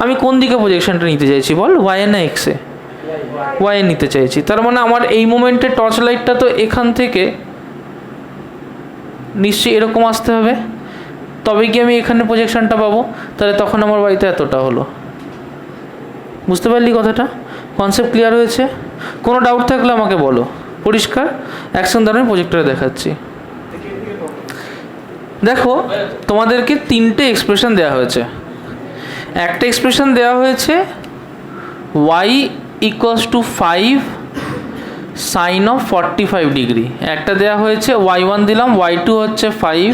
আমি কোন দিকে প্রজেকশনটা নিতে চাইছি বল, ওয়াইয়ে না এক্সে? ওয়াইয়ে নিতে চাইছি। তার মানে আমার এই মোমেন্টে টর্চ লাইটটা তো এখান থেকে নিশ্চয়ই এরকম আসতে হবে, তবে কি আমি এখানে প্রজেকশনটা পাবো। তাহলে তখন আমার ওয়াইতে এতটা হলো। বুঝতে পারলি কথাটা? কনসেপ্ট ক্লিয়ার হয়েছে? কোনো ডাউট থাকলে আমাকে বলো। পরিষ্কার? অ্যাকশন দ্বারা আমি প্রজেক্টরে দেখাচ্ছি। দেখো, তোমাদেরকে তিনটে এক্সপ্রেশন দেওয়া হয়েছে। একটা এক্সপ্রেশন দেওয়া হয়েছে y equals to 5 sine of 45 degree. একটা দেওয়া হয়েছে y1 দিলাম, y2 হচ্ছে 5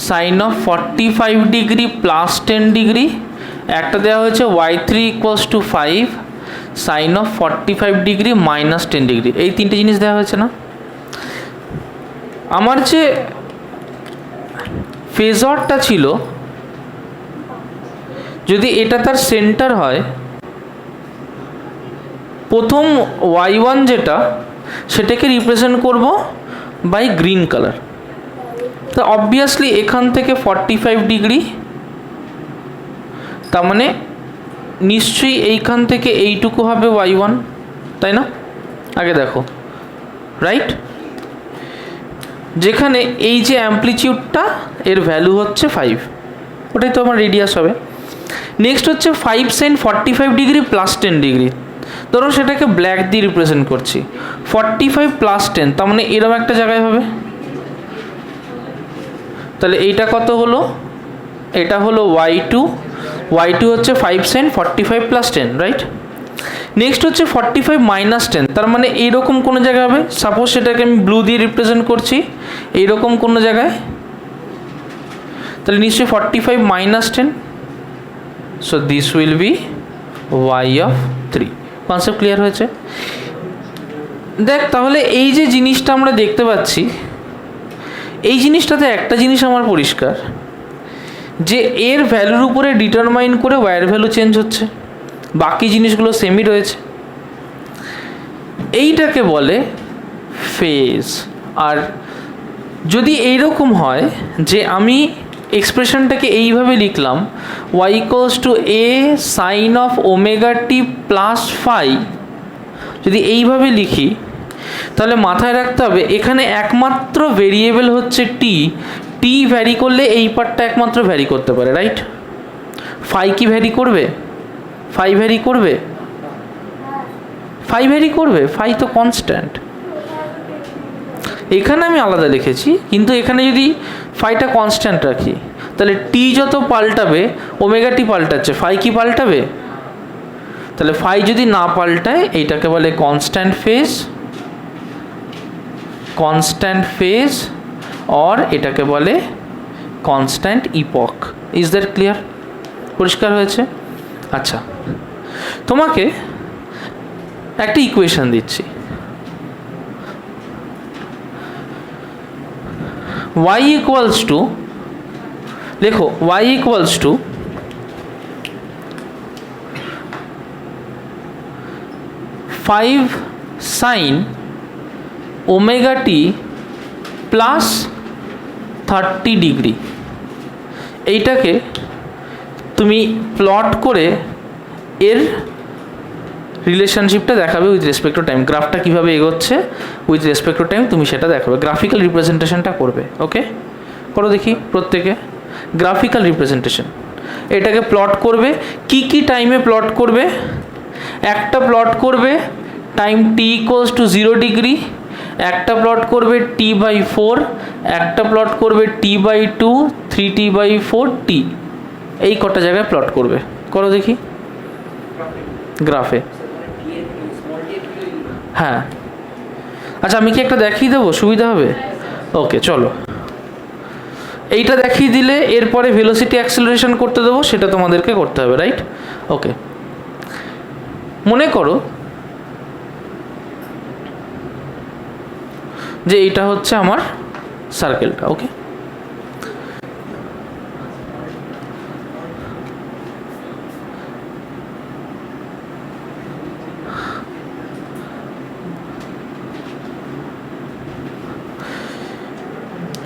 sine of 45 degree plus 10 degree. একটা দেওয়া হয়েছে y3 equals to 5 sine of 45 degree minus 10 degree. এই তিনটে জিনিস দেওয়া হয়েছে না? আমার যে ফেজরটা ছিল, যদি এটা তার সেন্টার হয়, প্রথম y1 যেটা, সেটাকে রিপ্রেজেন্ট করব বাই গ্রিন কালার। তো অবভিয়াসলি এখান থেকে 45 ডিগ্রি, তার মানে নিশ্চয়ই এইখান থেকে এইটুকু হবে y1, তাই না? আগে দেখো, রাইট? যেখানে এই যে অ্যাম্পলিটিউডটা, এর ভ্যালু হচ্ছে 5, ওটাই তো আমার রেডিয়াস হবে। নেক্সট হচ্ছে 5 সাইন 45 ডিগ্রি প্লাস 10 ডিগ্রি। ধরো সেটাকে ব্ল্যাক দিয়ে রিপ্রেজেন্ট করছি, 45 প্লাস 10, তার মানে এরকম একটা জায়গায় হবে। তাহলে এইটা কত হলো? এটা হলো y2 হচ্ছে 5 সাইন 45 প্লাস 10, রাইট? নেক্সট হচ্ছে 45 মাইনাস 10, তার মানে এইরকম কোনো জায়গায় হবে। সাপোজ সেটাকে আমি ব্লু দিয়ে রিপ্রেজেন্ট করছি, এইরকম কোনো জায়গায়। তাহলে নিশ্চয়ই 45 minus 10, so this will B y of 3। Concept clear হয়েছে? দেখ, তাহলে এই যে জিনিসটা আমরা দেখতে পাচ্ছি, এই জিনিসটাতে একটা জিনিস আমার পরিষ্কার, যে এর ভ্যালুর উপরে ডিটারমাইন করে ওয়াইয়ের ভ্যালু চেঞ্জ হচ্ছে, বাকি জিনিসগুলো সেমই রয়েছে। এইটাকে বলে ফেজ। আর যদি এইরকম হয় যে আমি এক্সপ্রেশনটাকে এইভাবে লিখলাম, y equals to a sine of omega T plus 5, যদি এইভাবে লিখি, তাহলে মাথায় রাখতে হবে এখানে একমাত্র ভেরিয়েবল হচ্ছে টি ভ্যারি করলে এই পার্টটা একমাত্র ভ্যারি করতে পারে, রাইট? ফাই কি ভ্যারি করবে? ফাই ভ্যারি করবে? ফাই ভ্যারি করবে? ফাই তো কনস্ট্যান্ট। এখানে আমি আলাদা লিখেছি, কিন্তু এখানে যদি ফাইটা কনস্ট্যান্ট রাখি, তাহলে টি যত পাল্টাবে ওমেগা টি পাল্টাচ্ছে, ফাই কি পাল্টাবে? তাহলে ফাই যদি না পাল্টায় এইটাকে বলে কনস্ট্যান্ট ফেজ অর এটাকে বলে constant epoch. Is that clear? পরিষ্কার হয়েছে? আচ্ছা, তোমাকে একটা ইকুয়েশন দিচ্ছি, y ইকুয়ালস টু, লেখো y equals to 5 sin omega T plus 30 degree. এইটাকে তুমি প্লট করে এর রিলেশনশিপটা দেখাবে উইথ রেসপেক্ট টু টাইম। গ্রাফটা কীভাবে এগোচ্ছে উইথ রেসপেক্ট টু টাইম তুমি সেটা দেখাবে, গ্রাফিক্যাল রিপ্রেজেন্টেশনটা করবে। ওকে, করো দেখি প্রত্যেকে। গ্রাফিক্যাল রিপ্রেজেন্টেশন, এটাকে প্লট করবে। কি টাইমে প্লট করবে? একটা প্লট করবে time T equals to 0 degree, একটা প্লট করবে t/4, একটা প্লট করবে t/2, 3t/4 t। এই কটা জায়গায় প্লট করবে, করো দেখি গ্রাফে। হ্যাঁ, আচ্ছা আমি কি একটা দেখিয়ে দেবো, সুবিধা হবে? ওকে চলো, এইটা দেখিয়ে দিলে এরপরে ভেলোসিটি অ্যাক্সেলারেশন করতে দেবো, সেটা তোমাদেরকে করতে হবে, রাইট? ওকে, মনে করো যে এইটা হচ্ছে আমার সার্কেলটা। ওকে,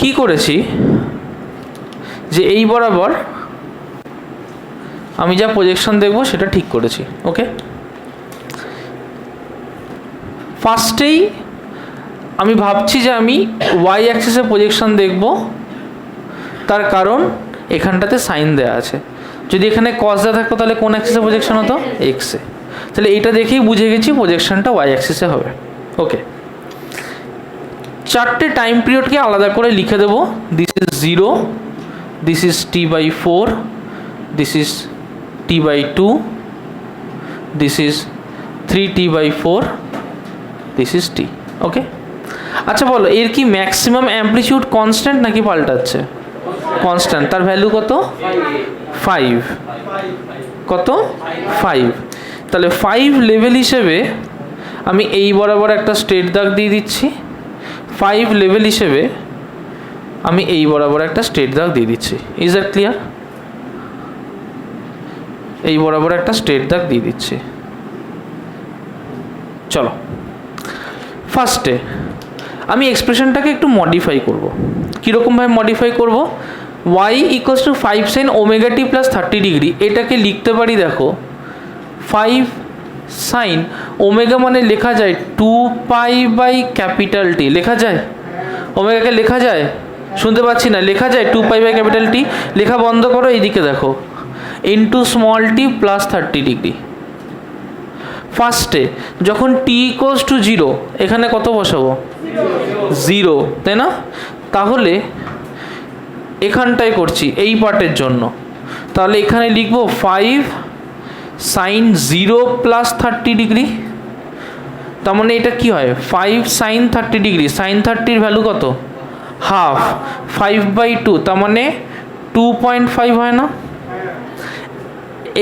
কি করেছি যে এই বরাবর আমি যা প্রজেকশন দেখব সেটা ঠিক করেছি। ওকে, ফার্স্টেই আমি ভাবছি যে আমি ওয়াই অ্যাক্সিসে প্রজেকশন দেখব, তার কারণ এখানটাতে সাইন দেওয়া আছে। যদি এখানে কস দেওয়া থাকতো তাহলে কোন অ্যাক্সিসে প্রজেকশন হতো? এক্সে। তাহলে এটা দেখেই বুঝে গেছি প্রজেকশনটা ওয়াই অ্যাক্সিসে হবে। ওকে, চারটে টাইম পিরিয়ডকে আলাদা করে লিখে দেবো। This is 0, this is t/4, this is t/2, this is 3t/4, this is t। ওকে, আচ্ছা বলো এর কি ম্যাক্সিমাম অ্যামপ্লিটিউড কনস্ট্যান্ট নাকি পাল্টাচ্ছে? কনস্ট্যান্ট। তার ভ্যালু কত? 5। কত? 5। তাহলে 5 লেভেল হিসেবে আমি এই বরাবর একটা স্ট্রেট দাগ দিয়ে দিচ্ছি। 5 লেভেল হিসেবে আমি এই বরাবর একটা স্ট্রেট দাগ দিয়ে দিচ্ছি। Is that clear? এই বরাবর একটা স্ট্রেট দাগ দিয়ে দিচ্ছি। চলো, ফার্স্টে আমি এক্সপ্রেশনটাকে একটু মডিফাই করব। কীরকমভাবে মডিফাই করব? y equals to 5 sin omega T plus 30 degree, এটাকে লিখতে পারি দেখো 5 sin ওমেগা মানে লেখা যায় 2π/T, লেখা যায়? ওমেগাকে লেখা যায়? শুনতে পাচ্ছি না, লেখা যায় 2π/T। লেখা বন্ধ করো, এইদিকে দেখো, into small tea plus 30 degree. ফার্স্টে যখন টি ইকুয়ালস টু 0 এখানে কত বসাবো? 0, তাই না? তাহলে এখানটায় করছি এই পার্টের জন্য, তাহলে এখানে লিখবো 5 sin 0 প্লাস 30 ডিগ্রি। তার মানে এটা কি হয়? 5 sin 30 ডিগ্রি। sin 30-র ভ্যালু কত? হাফ। 5/2 তার মানে 2.5 হয় না?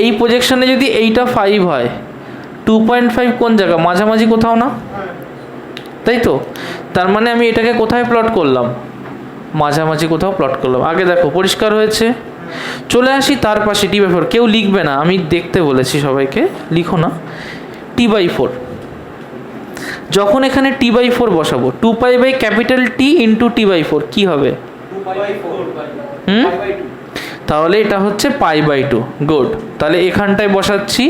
এই প্রজেকশনে যদি এইটা 5 হয়, 2.5 কোন জায়গা? মাঝামাঝি কোথাও না, তাই তো? তার মানে আমি এটাকে কোথায় প্লট করলাম? মাঝামাঝি কোথাও প্লট করলাম। আগে দেখো পরিষ্কার হয়েছে? চলে আসি তার পাশে t/4। কেউ লিখবে না, আমি দেখতে বলেছি সবাইকে, লিখো না। t/4 যখন এখানে t/4 বসাবো, 2π/T ইন্টু t/4 কি হবে? তাহলে এটা হচ্ছে π/2। গুড, তাহলে এখানটায় বসাচ্ছি।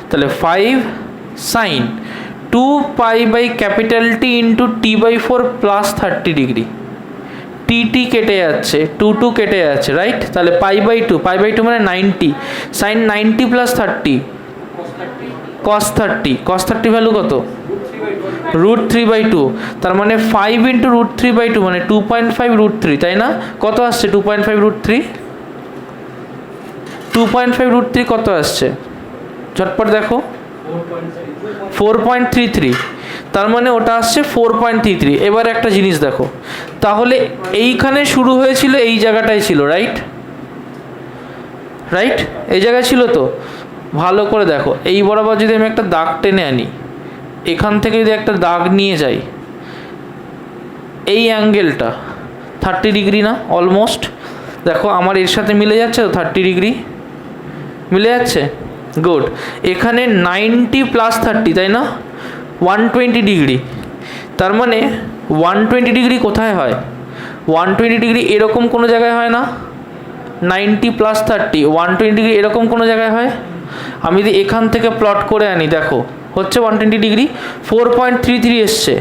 তাহলে 5 sin 2π/T into t/4 plus 30 degree. T কেটে যাচ্ছে, 2 কেটে যাচ্ছে, রাইট? তাহলে π/2 মানে 90। sin 90 plus 30 cos 30। cos 30 value কত? √3/2। তার মানে 5 ইন্টু √3/2 মানে 2.5 √3, তাই না? কত আসছে 2.5 √3? 2.5 √3 কত আসছে ঝটপট দেখো 4.33, তার মানে ওটা আসছে 4.33। এবার একটা জিনিস দেখো, তাহলে এইখানে শুরু হয়েছিল এই জায়গাটায় ছিল, রাইট রাইট, এই জায়গায় ছিল তো। ভালো করে দেখো, এই বরাবর যদি আমি একটা দাগ টেনে আনি, এখান থেকে যদি একটা দাগ নিয়ে যাই, এই অ্যাঙ্গেলটা 30 ডিগ্রি না অলমোস্ট, দেখো আমার এর সাথে মিলে যাচ্ছে তো, 30 ডিগ্রি মিলে যাচ্ছে, গুড। এখানে 90 + 30 তাই না, 120 ডিগ্রি। তার মানে 120 ডিগ্রি কোথায় হয়, 120 ডিগ্রি এরকম কোনো জায়গায় হয় না, 90 + 30 120 ডিগ্রি এরকম কোনো জায়গায় হয়। আমি যদি এখান থেকে প্লট করে আনি, দেখো হচ্ছে 120 ডিগ্রি, 4.33 এসছে,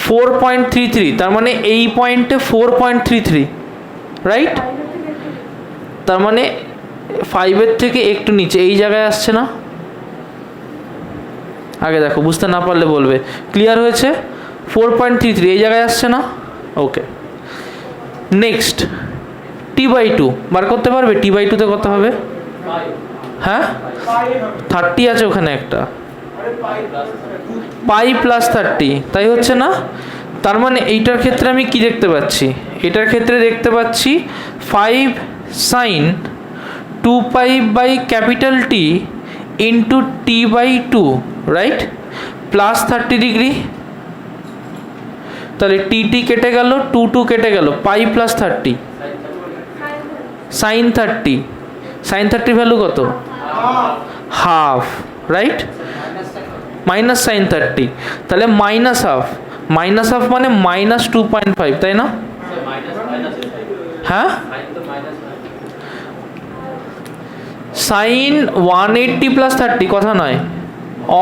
4.33, তার মানে এই পয়েন্টে 4.33, রাইট। তার মানে 5-এর থেকে একটু নিচে এই জায়গায় আসছে না। আগে দেখো, বুঝতে না পারলে বলবে। ক্লিয়ার হয়েছে, 4.33 এই জায়গায় আসছে না, ওকে। নেক্সট t/2 বার করতে পারবে, t/2 তে কত হবে, হ্যাঁ 30 আছে ওখানে একটা, পাই + 30, তাই হচ্ছে না। তার মানে এইটার ক্ষেত্রে আমি কি দেখতে পাচ্ছি, এটার ক্ষেত্রে দেখতে পাচ্ছি 5 sin 2π/T into t/2, right, plus 30 degree. তাহলে টি কেটে গেল, 2 কেটে গেল, পাই + 30 sin 30, sin 30 ভ্যালু কত, হাফ, রাইট, মাইনাস sin 30, তাহলে -হাফ, -হাফ মানে -2.5, তাই না, হ্যাঁ। sin 180 + 30 কথা নয়,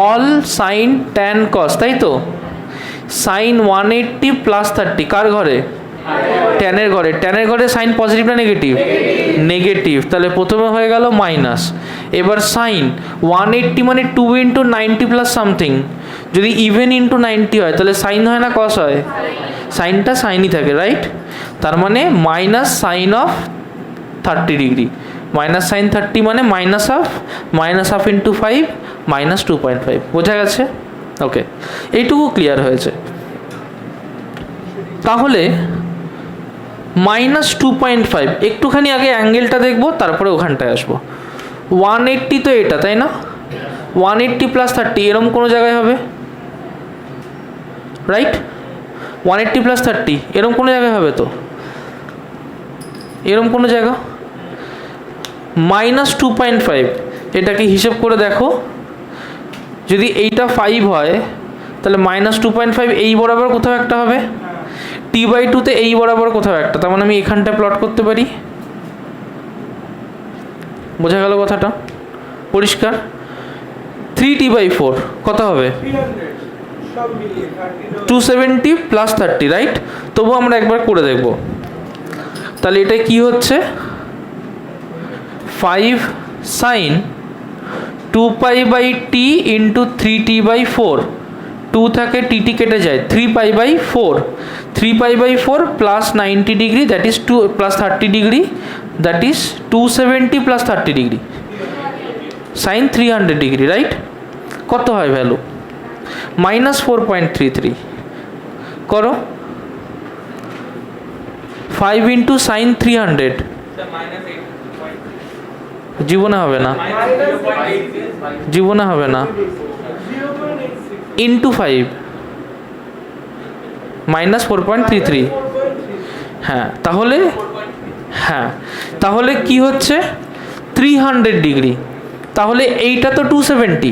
অল sin tan cos, তাই তো। sin 180 + 30 কার ঘরে, ট্যানের ঘরে, ট্যানের ঘরে সাইন পজিটিভ না নেগেটিভ, নেগেটিভ, তাহলে প্রথমে হয়ে গেল মাইনাস। এবার সাইন 180 মানে 2 × 90 + সামথিং, যদি ইভেন ইন্টু 90 হয় তাহলে সাইন হয় না কস হয়, সাইনটা সাইনই থাকে, রাইট। তার মানে minus sine of 30 degree, minus sine 30 মানে -হাফ ইন্টু 5 -2.5, বোঝা গেছে, ওকে। এইটুকু ক্লিয়ার হয়েছে। তাহলে -2.5, একটুখানি আগে অ্যাঙ্গেলটা দেখবো, তারপরে ওখানটায় আসবো। 180 তো এটা, তাই না, 180 + 30 এরকম কোনো জায়গায় হবে, রাইট, 180 + 30 এরকম কোনো জায়গায় হবে তো, এরকম কোনো জায়গা। -2.5, এটাকে হিসেব করে দেখো, যদি এইটা 5 হয় তাহলে -2.5 এই বরাবর কোথাও একটা হবে, t/2 তে এই বরাবর কোথাও একটা, তার মানে আমি এখানটায় প্লট করতে পারি। বোঝা গেল কথাটা, পরিষ্কার। 3t/4 কত হবে, 270 + 30, রাইট। তবু আমরা একবার করে দেখব। তাহলে এটা কি হচ্ছে, 5 sin 2π/T ইন্টু 3t/4, 2 থাকে টি কেটে যায়, 3π/4, 3π/4 plus 90 degree, that is 2 plus 30 degree, that is 270 + 30 degree, sine 300 degree, right. কত হয় ভ্যালু, -4.33 করো, 5 ইন্টু সাইন 300, জীবনে হবে না, জীবনে হবে না, ইন্টু 5 -4.33, হ্যাঁ। তাহলে কি হচ্ছে 300 ডিগ্রি, তাহলে এইটা তো 270,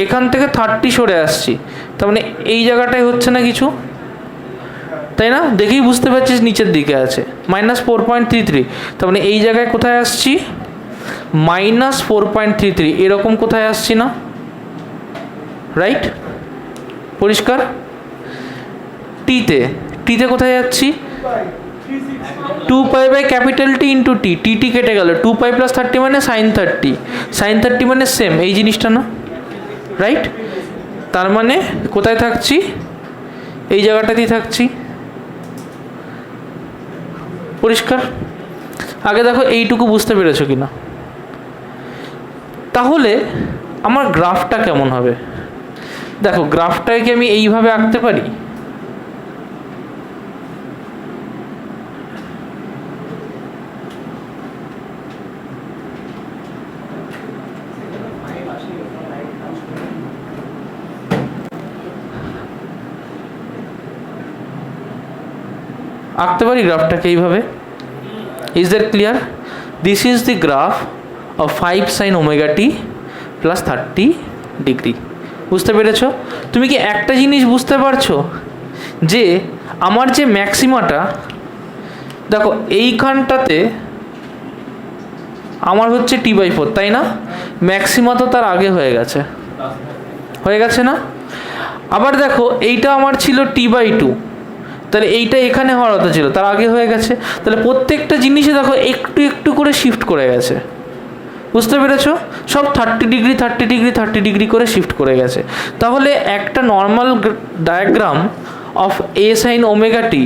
এখান থেকে 30 সরে আসছি, তার মানে এই জায়গাটায় হচ্ছে না কিছু, তাই না, দেখেই বুঝতে পারছিস নিচের দিকে আছে -4.33, তার মানে এই জায়গায় কোথায় আসছি, -4.33, এরকম কোথায় আসছি না, রাইট, পরিষ্কার। টিতে কোথায় যাচ্ছি, 2π/T ইন্টু টি কেটে গেল, 2π + 30 মানে সাইন 30 মানে সেম এই জিনিসটা না, রাইট। তার মানে কোথায় থাকছি, এই জায়গাটাতেই থাকছি, পরিষ্কার। আগে দেখো এইটুকু বুঝতে পেরেছো কিনা, তাহলে আমার গ্রাফটা কেমন হবে? দেখো গ্রাফটাকে কি আমি এইভাবে আঁকতে পারি? আঁকতে পারি গ্রাফটাকে এইভাবে? Is that clear? This is the graph of 5 sin omega T plus 30 degree. বুঝতে পেরেছ? তুমি কি একটা জিনিস বুঝতে পারছো যে আমার যে ম্যাক্সিমাটা, দেখো এইখানটাতে আমার হচ্ছে t/4, তাই না? ম্যাক্সিমা তো তার আগে হয়ে গেছে না? আবার দেখো এইটা আমার ছিল t/2, তাহলে এইটা এখানে হওয়ার কথা ছিল, তার আগে হয়ে গেছে। তাহলে প্রত্যেকটা জিনিসে দেখো একটু একটু করে শিফট করে গেছে। বুঝতে পেরেছো? সব 30 ডিগ্রি 30 ডিগ্রি 30 ডিগ্রি করে শিফট করে গেছে। তাহলে একটা normal diagram of A sine omega t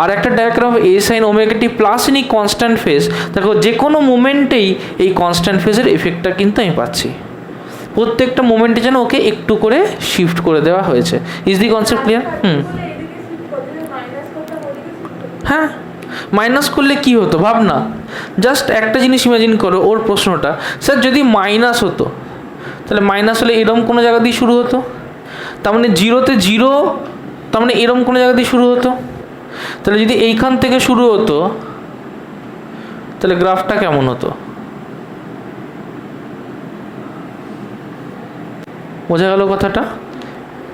আর একটা diagram of A sine omega T plus ইনি কনস্ট্যান্ট ফেজ, দেখো যে কোনো মোমেন্টেই এই কনস্ট্যান্ট ফেজের এফেক্টটা কিন্তু আমি পাচ্ছি। প্রত্যেকটা মোমেন্টে যেন ওকে একটু করে শিফট করে দেওয়া হয়েছে। Is the concept clear? হ্যাঁ, মাইনাস করলে কি হতো ভাব না। জাস্ট একটা জিনিস ইমাজিন করো, ওর প্রশ্নটা স্যার যদি মাইনাস হতো তাহলে মাইনাস হলে এরম কোনো জায়গা দিয়ে শুরু হতো, তার মানে জিরোতে জিরো, তার মানে এরম কোনো জায়গা দিয়ে শুরু হতো। তাহলে যদি এইখান থেকে শুরু হতো তাহলে গ্রাফটা কেমন হতো? বোঝা গেল কথাটা?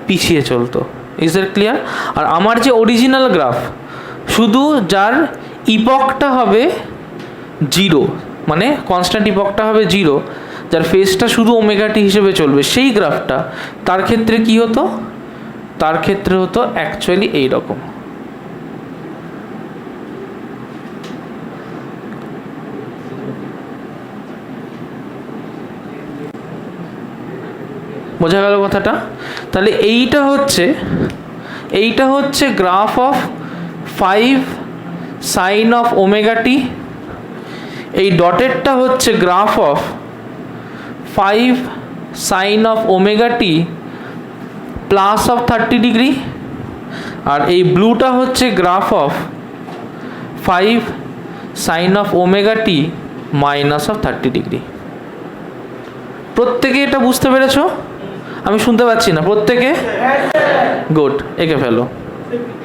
পিছিয়ে চলতো। Is that clear? আর আমার যে অরিজিনাল গ্রাফ, শুধু যার ইপকটা হবে 0, মানে কনস্ট্যান্ট ইপকটা হবে 0, যার ফেজটা শুধু ওমেগা টি হিসেবে চলবে, সেই গ্রাফটা তার ক্ষেত্রে কি হতো? তার ক্ষেত্রে হতো অ্যাকচুয়ালি এইরকম। বোঝা গেল কথাটা? তাহলে এইটা হচ্ছে graph of 5 sine of omega t, এই ডটেরটা হচ্ছে graph of 5 sine of omega T plus of 30 degree, আর এই ব্লুটা হচ্ছে graph of 5 sine of omega t minus of 30 degree. প্রত্যেকে এটা বুঝতে পেরেছো? আমি শুনতে পাচ্ছি না। প্রত্যেকে? গুড, এঁকে ফেলো।